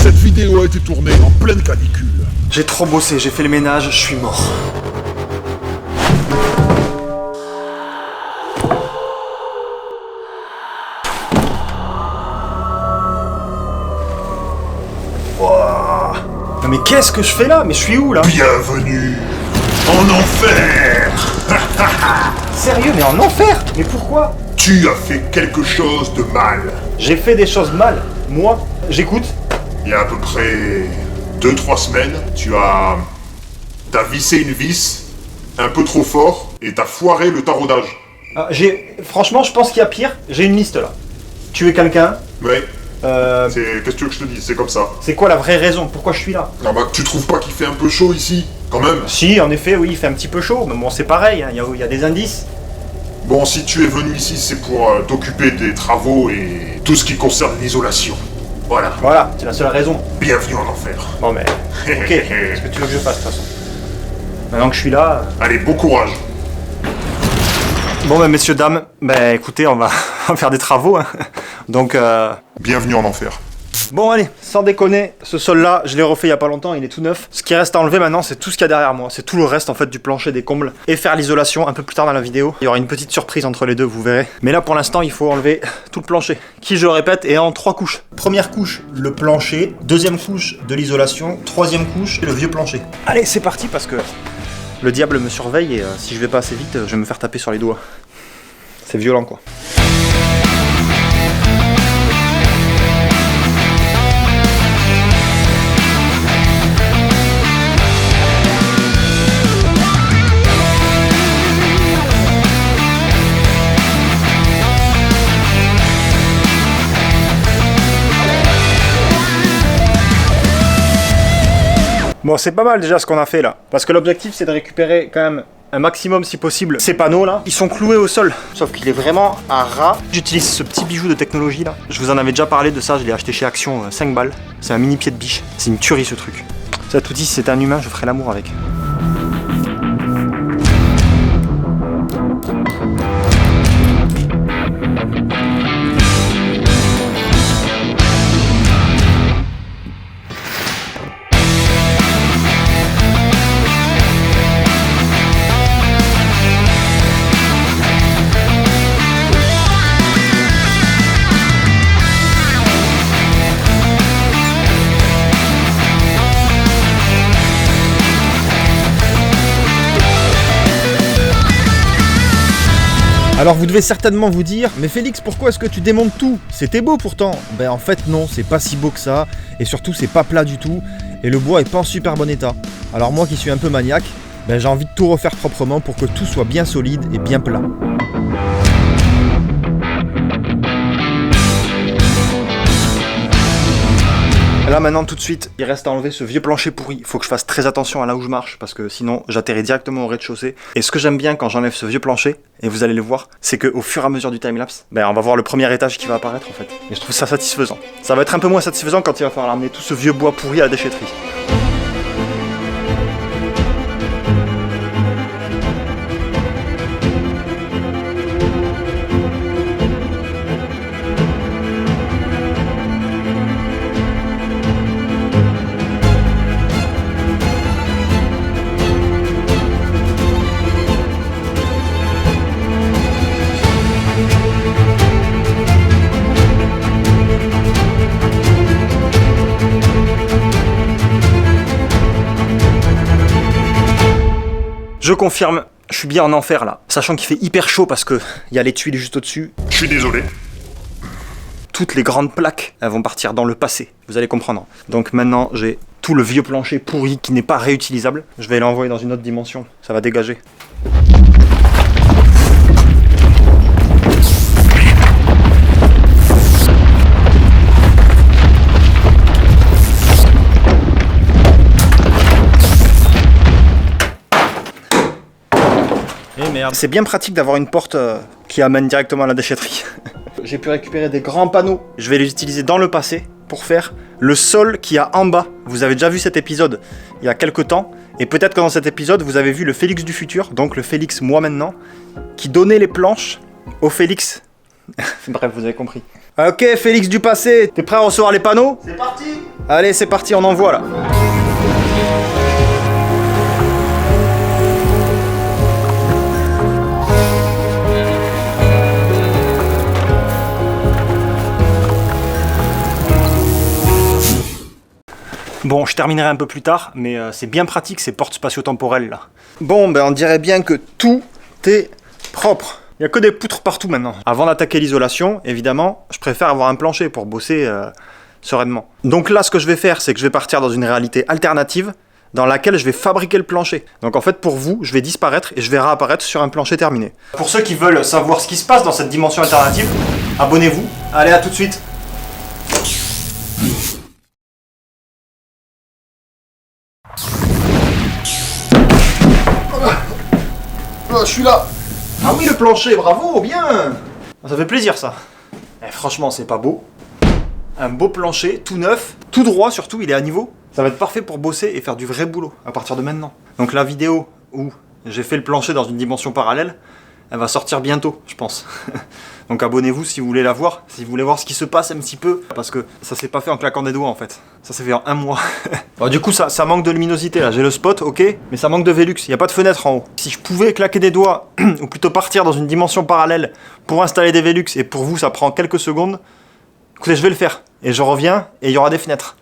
Cette vidéo a été tournée en pleine canicule. J'ai trop bossé, j'ai fait le ménage, je suis mort. Wouah. Non mais qu'est-ce que je fais là? Mais je suis où là? Bienvenue en enfer. Sérieux, mais en enfer? Mais pourquoi? Tu as fait quelque chose de mal. J'ai fait des choses mal. Moi, j'écoute. Il y a à peu près 2-3 semaines, t'as vissé une vis un peu trop fort et t'as foiré le taraudage. Ah, franchement, je pense qu'il y a pire. J'ai une liste là. Tuer quelqu'un. Ouais. Qu'est-ce que tu veux que je te dise? C'est comme ça. C'est quoi la vraie raison? Pourquoi je suis là? Ah bah, tu trouves pas qu'il fait un peu chaud ici? Quand même. Si, en effet, oui, il fait un petit peu chaud. Mais bon, c'est pareil, hein, il y a des indices. Bon, si tu es venu ici, c'est pour t'occuper des travaux et tout ce qui concerne l'isolation. Voilà. Voilà, c'est la seule raison. Bienvenue en enfer. Bon, mais. Ok, qu'est-ce que tu veux que je fasse de toute façon? Maintenant que je suis là. Allez, bon courage. Bon, bah, messieurs, dames, bah écoutez, on va faire des travaux. Hein. Donc, Bienvenue en enfer. Bon, allez, sans déconner, ce sol-là, je l'ai refait il y a pas longtemps, il est tout neuf. Ce qui reste à enlever maintenant, c'est tout ce qu'il y a derrière moi. C'est tout le reste, en fait, du plancher, des combles. Et faire l'isolation un peu plus tard dans la vidéo. Il y aura une petite surprise entre les deux, vous verrez. Mais là, pour l'instant, il faut enlever tout le plancher. Qui, je le répète, est en 3 couches. Première couche, le plancher. Deuxième couche, de l'isolation. Troisième couche, le vieux plancher. Allez, c'est parti, parce que le diable me surveille et si je vais pas assez vite, je vais me faire taper sur les doigts. C'est violent, quoi. Bon, c'est pas mal déjà ce qu'on a fait là. Parce que l'objectif, c'est de récupérer quand même un maximum, si possible, ces panneaux là. Ils sont cloués au sol, sauf qu'il est vraiment à ras. J'utilise ce petit bijou de technologie là. Je vous en avais déjà parlé de ça, je l'ai acheté chez Action, 5 balles. C'est un mini pied de biche. C'est une tuerie ce truc. Cet outil, si c'était un humain, je ferais l'amour avec. Alors vous devez certainement vous dire, mais Félix, pourquoi est-ce que tu démontes tout? C'était beau pourtant. Ben en fait non, c'est pas si beau que ça, et surtout c'est pas plat du tout, et le bois est pas en super bon état. Alors moi qui suis un peu maniaque, ben j'ai envie de tout refaire proprement pour que tout soit bien solide et bien plat. Là maintenant tout de suite, il reste à enlever ce vieux plancher pourri. Il faut que je fasse très attention à là où je marche parce que sinon j'atterris directement au rez-de-chaussée. Et ce que j'aime bien quand j'enlève ce vieux plancher, et vous allez le voir, c'est qu'au fur et à mesure du timelapse, ben on va voir le premier étage qui va apparaître en fait. Et je trouve ça satisfaisant. Ça va être un peu moins satisfaisant quand il va falloir amener tout ce vieux bois pourri à la déchetterie. Je confirme, je suis bien en enfer là, sachant qu'il fait hyper chaud parce que il y a les tuiles juste au-dessus. Je suis désolé. Toutes les grandes plaques, elles vont partir dans le passé, vous allez comprendre. Donc maintenant, j'ai tout le vieux plancher pourri qui n'est pas réutilisable. Je vais l'envoyer dans une autre dimension, ça va dégager. C'est bien pratique d'avoir une porte qui amène directement à la déchetterie. J'ai pu récupérer des grands panneaux. Je vais les utiliser dans le passé pour faire le sol qu'il y a en bas. Vous avez déjà vu cet épisode il y a quelques temps. Et peut-être que dans cet épisode, vous avez vu le Félix du futur, donc le Félix moi maintenant, qui donnait les planches au Félix. Bref, vous avez compris. Ok, Félix du passé, t'es prêt à recevoir les panneaux? C'est parti. Allez, c'est parti, on envoie là. Bon, je terminerai un peu plus tard, mais c'est bien pratique ces portes spatio-temporelles là. Bon, ben on dirait bien que tout est propre. Il n'y a que des poutres partout maintenant. Avant d'attaquer l'isolation, évidemment, je préfère avoir un plancher pour bosser sereinement. Donc là, ce que je vais faire, c'est que je vais partir dans une réalité alternative dans laquelle je vais fabriquer le plancher. Donc en fait, pour vous, je vais disparaître et je vais réapparaître sur un plancher terminé. Pour ceux qui veulent savoir ce qui se passe dans cette dimension alternative, abonnez-vous. Allez, à tout de suite. Je suis là. Ah oui, le plancher, bravo, bien. Ça fait plaisir ça. Eh, franchement, c'est pas beau. Un beau plancher, tout neuf, tout droit surtout, il est à niveau. Ça va être parfait pour bosser et faire du vrai boulot à partir de maintenant. Donc la vidéo où j'ai fait le plancher dans une dimension parallèle, elle va sortir bientôt, je pense. Donc abonnez-vous si vous voulez la voir, si vous voulez voir ce qui se passe un petit peu, parce que ça s'est pas fait en claquant des doigts en fait. Ça s'est fait en un mois. Bon, du coup, ça manque de luminosité là. J'ai le spot, ok, mais ça manque de Velux. Il n'y a pas de fenêtre en haut. Si je pouvais claquer des doigts, ou plutôt partir dans une dimension parallèle pour installer des Velux, et pour vous ça prend quelques secondes, écoutez, je vais le faire. Et je reviens et il y aura des fenêtres.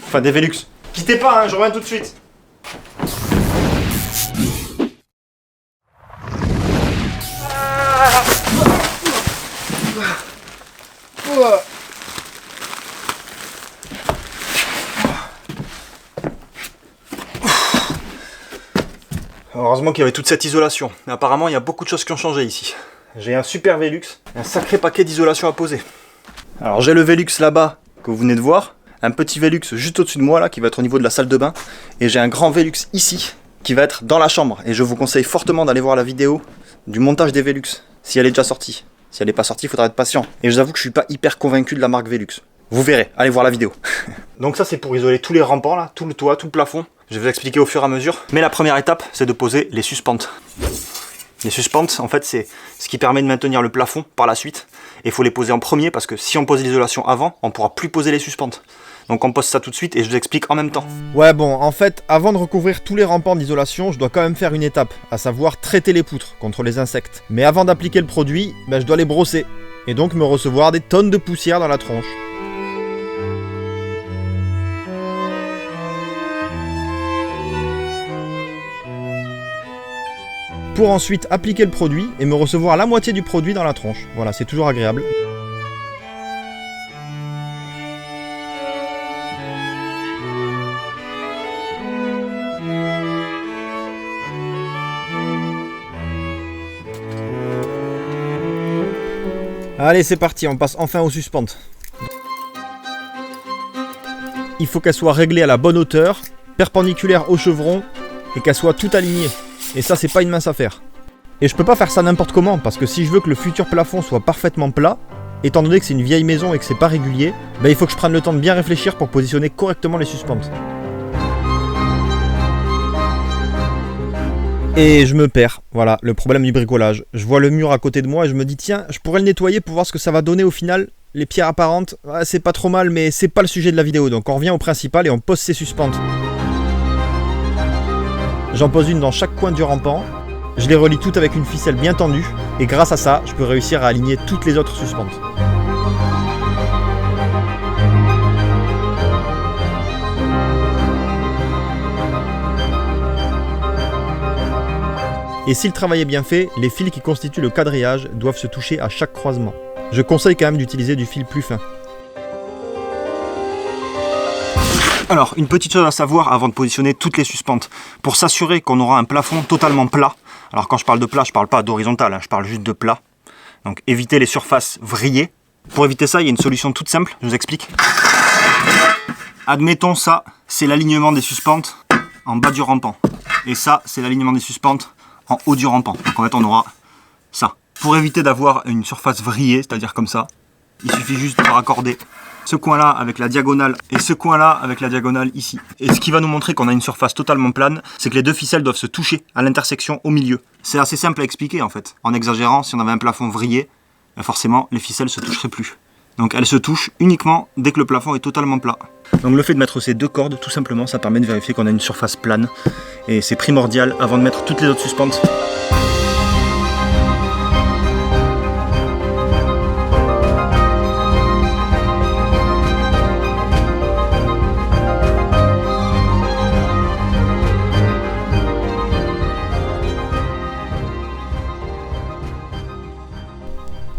Enfin, des Velux. Quittez pas, hein, je reviens tout de suite. Heureusement qu'il y avait toute cette isolation. Mais apparemment, il y a beaucoup de choses qui ont changé ici. J'ai un super Velux, un sacré paquet d'isolation à poser. Alors j'ai le Velux là-bas, que vous venez de voir. Un petit Velux juste au-dessus de moi, là, qui va être au niveau de la salle de bain. Et j'ai un grand Velux ici, qui va être dans la chambre. Et je vous conseille fortement d'aller voir la vidéo du montage des Velux, si elle est déjà sortie. Si elle n'est pas sortie, il faudra être patient. Et je vous avoue que je suis pas hyper convaincu de la marque Velux. Vous verrez, allez voir la vidéo. Donc ça c'est pour isoler tous les rampants là, tout le toit, tout le plafond. Je vais vous expliquer au fur et à mesure. Mais la première étape, c'est de poser les suspentes. Les suspentes, en fait, c'est ce qui permet de maintenir le plafond par la suite. Et il faut les poser en premier parce que si on pose l'isolation avant, on ne pourra plus poser les suspentes. Donc on pose ça tout de suite et je vous explique en même temps. Ouais bon, en fait, avant de recouvrir tous les rampants d'isolation, je dois quand même faire une étape, à savoir traiter les poutres contre les insectes. Mais avant d'appliquer le produit, je dois les brosser. Et donc me recevoir des tonnes de poussière dans la tronche. Pour ensuite appliquer le produit et me recevoir la moitié du produit dans la tronche. Voilà, c'est toujours agréable. Allez, c'est parti, on passe enfin aux suspentes. Il faut qu'elle soit réglée à la bonne hauteur, perpendiculaire au chevron et qu'elle soit tout alignée. Et ça, c'est pas une mince affaire. Et je peux pas faire ça n'importe comment, parce que si je veux que le futur plafond soit parfaitement plat, étant donné que c'est une vieille maison et que c'est pas régulier, il faut que je prenne le temps de bien réfléchir pour positionner correctement les suspentes. Et je me perds, voilà, le problème du bricolage. Je vois le mur à côté de moi et je me dis tiens, je pourrais le nettoyer pour voir ce que ça va donner au final. Les pierres apparentes, c'est pas trop mal, mais c'est pas le sujet de la vidéo, donc on revient au principal et on pose ces suspentes. J'en pose une dans chaque coin du rampant, je les relie toutes avec une ficelle bien tendue, et grâce à ça, je peux réussir à aligner toutes les autres suspentes. Et si le travail est bien fait, les fils qui constituent le quadrillage doivent se toucher à chaque croisement. Je conseille quand même d'utiliser du fil plus fin. Alors, une petite chose à savoir avant de positionner toutes les suspentes. Pour s'assurer qu'on aura un plafond totalement plat. Alors quand je parle de plat, je parle pas d'horizontal, hein, je parle juste de plat. Donc éviter les surfaces vrillées. Pour éviter ça, il y a une solution toute simple, je vous explique. Admettons ça, c'est l'alignement des suspentes en bas du rampant. Et ça, c'est l'alignement des suspentes en haut du rampant. Donc en fait, on aura ça. Pour éviter d'avoir une surface vrillée, c'est-à-dire comme ça, il suffit juste de raccorder ce coin-là avec la diagonale et ce coin-là avec la diagonale ici. Et ce qui va nous montrer qu'on a une surface totalement plane, c'est que les deux ficelles doivent se toucher à l'intersection au milieu. C'est assez simple à expliquer en fait. En exagérant, si on avait un plafond vrillé, forcément les ficelles se toucheraient plus. Donc elle se touche uniquement dès que le plafond est totalement plat. Donc le fait de mettre ces 2 cordes, tout simplement, ça permet de vérifier qu'on a une surface plane. Et c'est primordial avant de mettre toutes les autres suspentes.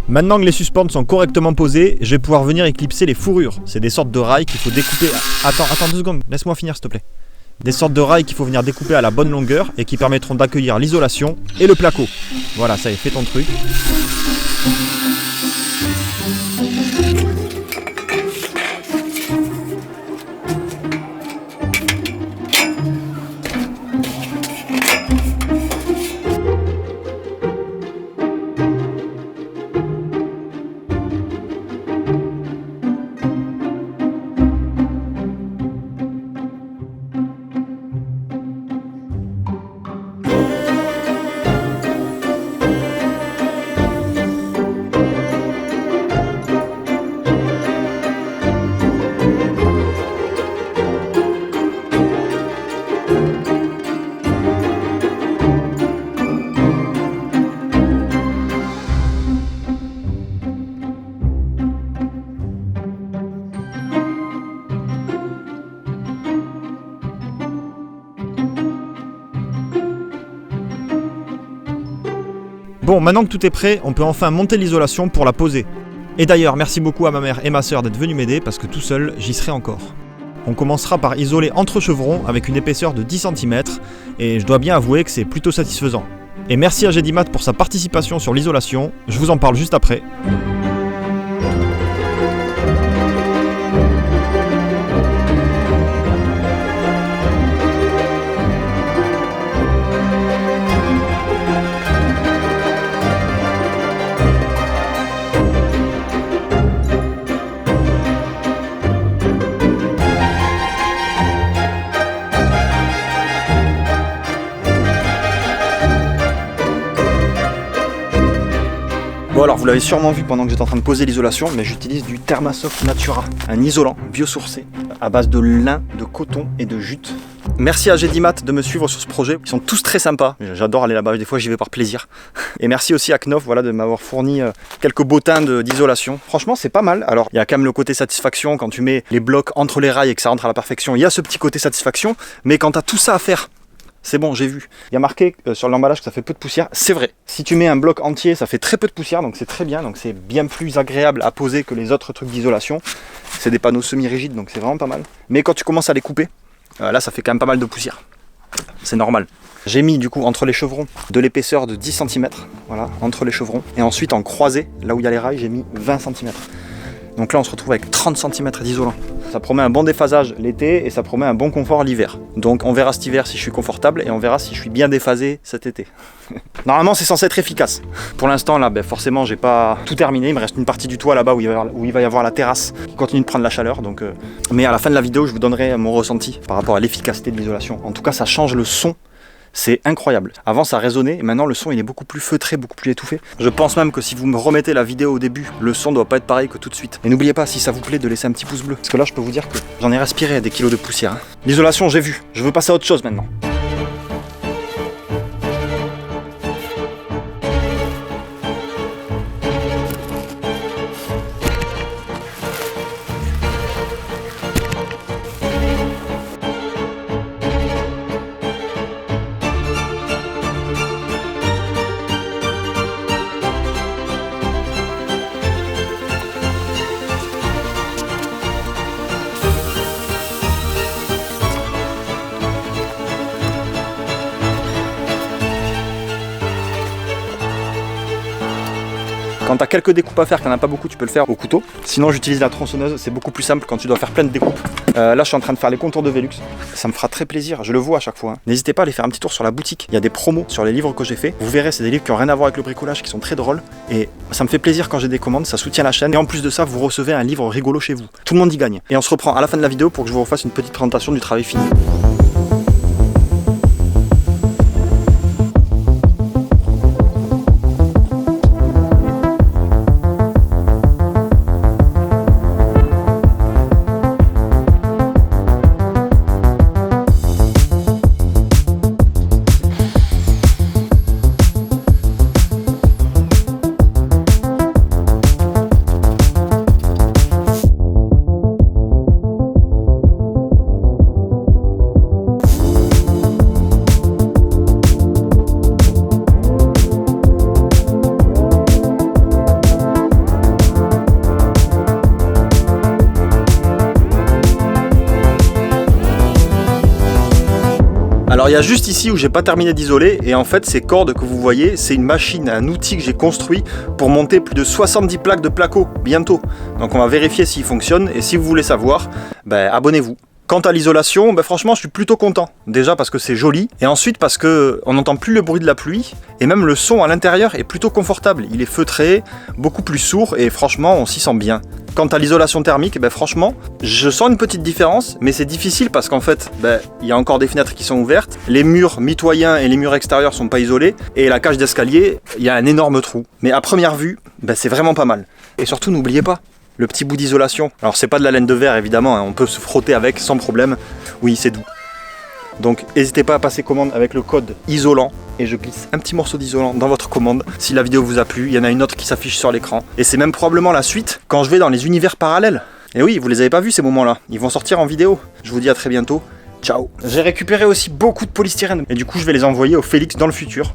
Maintenant que les suspentes sont correctement posées, je vais pouvoir venir éclipser les fourrures. C'est des sortes de rails qu'il faut découper... Attends 2 secondes, laisse-moi finir s'il te plaît. Des sortes de rails qu'il faut venir découper à la bonne longueur et qui permettront d'accueillir l'isolation et le placo. Voilà, ça y est, fais ton truc. Bon, maintenant que tout est prêt, on peut enfin monter l'isolation pour la poser. Et d'ailleurs, merci beaucoup à ma mère et ma soeur d'être venues m'aider parce que tout seul, j'y serai encore. On commencera par isoler entre chevrons avec une épaisseur de 10 cm et je dois bien avouer que c'est plutôt satisfaisant. Et merci à Gedimat pour sa participation sur l'isolation, je vous en parle juste après. Bon alors vous l'avez sûrement vu pendant que j'étais en train de poser l'isolation, mais j'utilise du Thermasoft Natura, un isolant biosourcé à base de lin, de coton et de jute. Merci à Gedimat de me suivre sur ce projet, ils sont tous très sympas, j'adore aller là-bas, des fois j'y vais par plaisir. Et merci aussi à Knauf voilà, de m'avoir fourni quelques bottins d'isolation. Franchement c'est pas mal, alors il y a quand même le côté satisfaction quand tu mets les blocs entre les rails et que ça rentre à la perfection, il y a ce petit côté satisfaction, mais quand tu as tout ça à faire, c'est bon, j'ai vu. Il y a marqué sur l'emballage que ça fait peu de poussière. C'est vrai. Si tu mets un bloc entier, ça fait très peu de poussière, donc c'est très bien. Donc c'est bien plus agréable à poser que les autres trucs d'isolation. C'est des panneaux semi-rigides, donc c'est vraiment pas mal. Mais quand tu commences à les couper, là ça fait quand même pas mal de poussière. C'est normal. J'ai mis du coup entre les chevrons de l'épaisseur de 10 cm. Voilà, entre les chevrons. Et ensuite en croisé, là où il y a les rails, j'ai mis 20 cm. Donc là on se retrouve avec 30 cm d'isolant. Ça promet un bon déphasage l'été et ça promet un bon confort l'hiver. Donc on verra cet hiver si je suis confortable et on verra si je suis bien déphasé cet été. Normalement c'est censé être efficace. Pour l'instant là forcément j'ai pas tout terminé, il me reste une partie du toit là-bas où il va y avoir la terrasse qui continue de prendre la chaleur. Donc, mais à la fin de la vidéo je vous donnerai mon ressenti par rapport à l'efficacité de l'isolation. En tout cas ça change le son. C'est incroyable. Avant ça résonnait et maintenant le son il est beaucoup plus feutré, beaucoup plus étouffé. Je pense même que si vous me remettez la vidéo au début, le son doit pas être pareil que tout de suite. Et n'oubliez pas si ça vous plaît de laisser un petit pouce bleu. Parce que là je peux vous dire que j'en ai respiré des kilos de poussière. Hein. L'isolation j'ai vu, je veux passer à autre chose maintenant. Quand tu as quelques découpes à faire, qu'il n'y en a pas beaucoup, tu peux le faire au couteau. Sinon j'utilise la tronçonneuse, c'est beaucoup plus simple quand tu dois faire plein de découpes. Là je suis en train de faire les contours de Velux. Ça me fera très plaisir, je le vois à chaque fois. Hein. N'hésitez pas à aller faire un petit tour sur la boutique. Il y a des promos sur les livres que j'ai fait. Vous verrez, c'est des livres qui n'ont rien à voir avec le bricolage, qui sont très drôles. Et ça me fait plaisir quand j'ai des commandes, ça soutient la chaîne. Et en plus de ça, vous recevez un livre rigolo chez vous. Tout le monde y gagne. Et on se reprend à la fin de la vidéo pour que je vous refasse une petite présentation du travail fini. Alors il y a juste ici où j'ai pas terminé d'isoler, et en fait ces cordes que vous voyez, c'est une machine, un outil que j'ai construit pour monter plus de 70 plaques de placo bientôt. Donc on va vérifier s'il fonctionne, et si vous voulez savoir, abonnez-vous. Quant à l'isolation, franchement je suis plutôt content. Déjà parce que c'est joli, et ensuite parce que on n'entend plus le bruit de la pluie, et même le son à l'intérieur est plutôt confortable. Il est feutré, beaucoup plus sourd, et franchement on s'y sent bien. Quant à l'isolation thermique, franchement, je sens une petite différence, mais c'est difficile parce qu'en fait, il y a encore des fenêtres qui sont ouvertes, les murs mitoyens et les murs extérieurs sont pas isolés, et la cage d'escalier, il y a un énorme trou. Mais à première vue, c'est vraiment pas mal. Et surtout, n'oubliez pas, le petit bout d'isolation. Alors c'est pas de la laine de verre évidemment, hein, on peut se frotter avec sans problème. Oui, c'est doux. Donc n'hésitez pas à passer commande avec le code isolant, et je glisse un petit morceau d'isolant dans votre commande. Si la vidéo vous a plu, il y en a une autre qui s'affiche sur l'écran. Et c'est même probablement la suite quand je vais dans les univers parallèles. Et oui, vous les avez pas vus ces moments-là, ils vont sortir en vidéo. Je vous dis à très bientôt, ciao. J'ai récupéré aussi beaucoup de polystyrène, et du coup je vais les envoyer au Félix dans le futur.